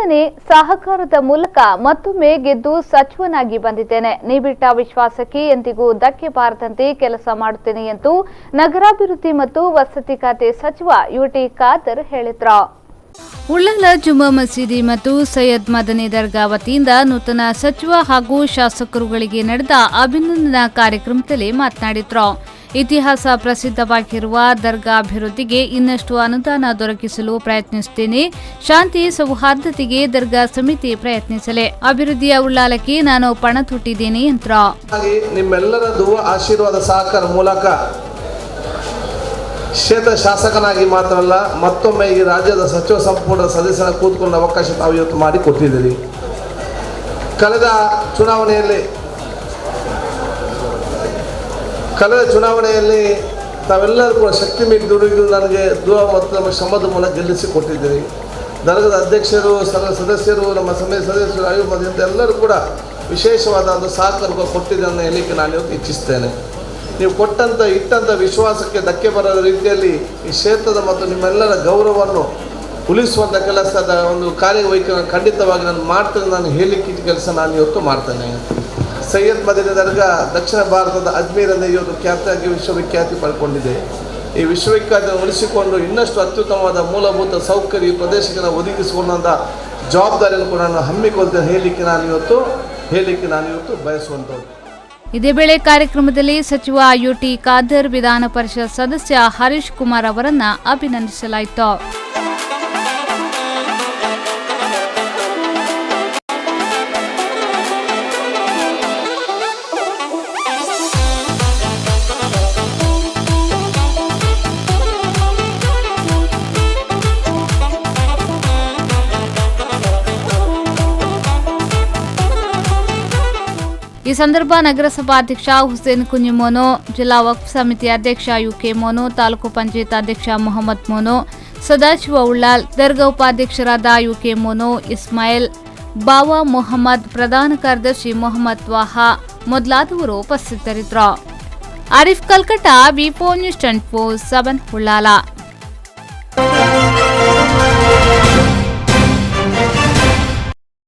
ಪ್ರಾರ್ಥನೆ ಸಹಕಾರದ ಮೂಲಕ ಮತ್ತೊಮ್ಮೆ ಗೆದ್ದು ಸಚಿವನಾಗಿ ಬಂದಿದ್ದೇನೆ. ನೀಬಿಟ್ಟ ವಿಶ್ವಾಸಕ್ಕೆ ಎಂದಿಗೂ ಧಕ್ಕೆ ಬಾರದಂತೆ ಕೆಲಸ ಮಾಡುತ್ತೇನೆ ಎಂದು ನಗರಾಭಿವೃದ್ಧಿ ಮತ್ತು ವಸತಿ ಖಾತೆ ಸಚಿವ ಯುಟಿ ಖಾದರ್ ಹೇಳಿದರು. ಉಳ್ಳಾಲ ಜುಮ್ಮಾ ಮಸೀದಿ ಮತ್ತು ಸೈಯದ್ ಮದನಿ ದರ್ಗಾ ವತಿಯಿಂದ ನೂತನ ಸಚಿವ ಹಾಗೂ ಶಾಸಕರುಗಳಿಗೆ ನಡೆದ ಅಭಿನಂದನಾ ಕಾರ್ಯಕ್ರಮದಲ್ಲಿ ಮಾತನಾಡಿದರು. ಇತಿಹಾಸ ಪ್ರಸಿದ್ಧವಾಗಿರುವ ದರ್ಗಾ ಅಭಿವೃದ್ಧಿಗೆ ಇನ್ನಷ್ಟು ಅನುದಾನ ದೊರಕಿಸಲು ಪ್ರಯತ್ನಿಸುತ್ತೇನೆ. ಶಾಂತಿ ಸೌಹಾರ್ದತೆಗೆ ದರ್ಗಾ ಸಮಿತಿ ಪ್ರಯತ್ನಿಸಲಿ. ಅಭಿವೃದ್ಧಿಯ ಉಳ್ಳಾಲಕ್ಕೆ ನಾನು ಪಣ ತೊಟ್ಟಿದ್ದೇನೆ ಎಂದರು. ನಿಮ್ಮೆಲ್ಲರ ದುವಾ ಆಶೀರ್ವಾದ ಸಹಕಾರ ಮೂಲಕ ಕ್ಷೇತ್ರ ಶಾಸಕನಾಗಿ ಮಾತ್ರ ಅಲ್ಲ, ಮತ್ತೊಮ್ಮೆ ಈ ರಾಜ್ಯದ ಸಚಿವ ಸಂಪುಟದ ಸದಸ್ಯರ ಕೂತ್ಕೊಳ್ಳೋ ಅವಕಾಶ ತಾವು ಇವತ್ತು ಮಾಡಿಕೊಟ್ಟಿದ್ದೀರಿ. ಕಳೆದ ಚುನಾವಣೆಯಲ್ಲಿ ತಾವೆಲ್ಲರೂ ಕೂಡ ಶಕ್ತಿ ಮೀರಿ ದುಡಿದು ನನಗೆ ದುವಾ ಮತ್ತು ನಮ್ಮ ಶ್ರಮದ ಮೂಲಕ ಗೆಲ್ಲಿಸಿಕೊಟ್ಟಿದ್ದೀರಿ. ದರ್ಗದ ಅಧ್ಯಕ್ಷರು, ಸದಸ್ಯರು, ನಮ್ಮ ಸಮಿತಿ ಸದಸ್ಯರು, ಆಯುರ್ವೇದ ಎಲ್ಲರೂ ಕೂಡ ವಿಶೇಷವಾದ ಒಂದು ಸಹಕಾರ ಕೊಟ್ಟಿದ್ದನ್ನು ಹೇಳಲಿಕ್ಕೆ ನಾನು ಇವತ್ತು ಇಚ್ಛಿಸ್ತೇನೆ. ನೀವು ಇಟ್ಟಂಥ ವಿಶ್ವಾಸಕ್ಕೆ ಧಕ್ಕೆ ಬರದ ರೀತಿಯಲ್ಲಿ ಈ ಕ್ಷೇತ್ರದ ಮತ್ತು ನಿಮ್ಮೆಲ್ಲರ ಗೌರವವನ್ನು ಉಳಿಸುವಂಥ ಕೆಲಸದ ಒಂದು ಕಾರ್ಯವೈಖರಿ ಖಂಡಿತವಾಗಿ ನಾನು ಮಾಡ್ತೇನೆ. ನಾನು ಹೇಳಲಿಕ್ಕೆ ಕೆಲಸ ನಾನು ಇವತ್ತು ಮಾಡ್ತೇನೆ. ಸೈಯದ್ ಮದನಿ ದರ್ಗಾ ದಕ್ಷಿಣ ಭಾರತದ ಅಜ್ಮೀರನ್ನು ಇವತ್ತು ಖ್ಯಾತಿಯಾಗಿ ವಿಶ್ವವಿಖ್ಯಾತಿ ಪಡ್ಕೊಂಡಿದೆ. ಈ ವಿಶ್ವವಿಖ್ಯಾತಿಯನ್ನು ಉಳಿಸಿಕೊಂಡು ಇನ್ನಷ್ಟು ಅತ್ಯುತ್ತಮವಾದ ಮೂಲಭೂತ ಸೌಕರ್ಯ ಪ್ರದೇಶಕ್ಕೆ ನಾವು ಒದಗಿಸಿಕೊಂಡಂಥ ಜವಾಬ್ದಾರಿಯನ್ನು ಕೂಡ ನಾನು ಹಮ್ಮಿಕೊಳ್ತೇನೆ ಹೇಳಲಿಕ್ಕೆ ನಾನು ಇವತ್ತು ಬಯಸುವಂಥದ್ದು. ಇದೇ ವೇಳೆ ಕಾರ್ಯಕ್ರಮದಲ್ಲಿ ಸಚಿವ ಯುಟಿ ಖಾದರ್, ವಿಧಾನ ಪರಿಷತ್ ಸದಸ್ಯ ಹರೀಶ್ ಕುಮಾರ್ ಅವರನ್ನ ಅಭಿನಂದಿಸಲಾಯಿತು. ಈ ಸಂದರ್ಭ ನಗರಸಭಾಧ್ಯಕ್ಷ ಹುಸೇನ್ ಕುಂಜಿಮೋನೋ, ಜಿಲ್ಲಾ ವಕ್ಫ್ ಸಮಿತಿ ಅಧ್ಯಕ್ಷ ಯುಕೆ ಮೋನೋ, ತಾಲೂಕು ಪಂಚಾಯತ್ ಅಧ್ಯಕ್ಷ ಮೊಹಮ್ಮದ್ ಮೋನೋ, ಸದಾಶಿವ ಉಳ್ಳಾಲ್, ದರ್ಗಾ ಉಪಾಧ್ಯಕ್ಷರಾದ ಯುಕೆ ಮೋನೋ, ಇಸ್ಮಾಯಿಲ್, ಬಾವಾ ಮೊಹಮ್ಮದ್, ಪ್ರಧಾನ ಕಾರ್ಯದರ್ಶಿ ಮೊಹಮ್ಮದ್ ತ್ವಾಹಾ ಮೊದಲಾದವರು ಉಪಸ್ಥಿತರಿದ್ದರು. ಆರಿಫ್ ಕಲ್ಕಟ, ವಿ4 ನ್ಯೂಸ್ 24/7 ಉಳ್ಳಾಲ.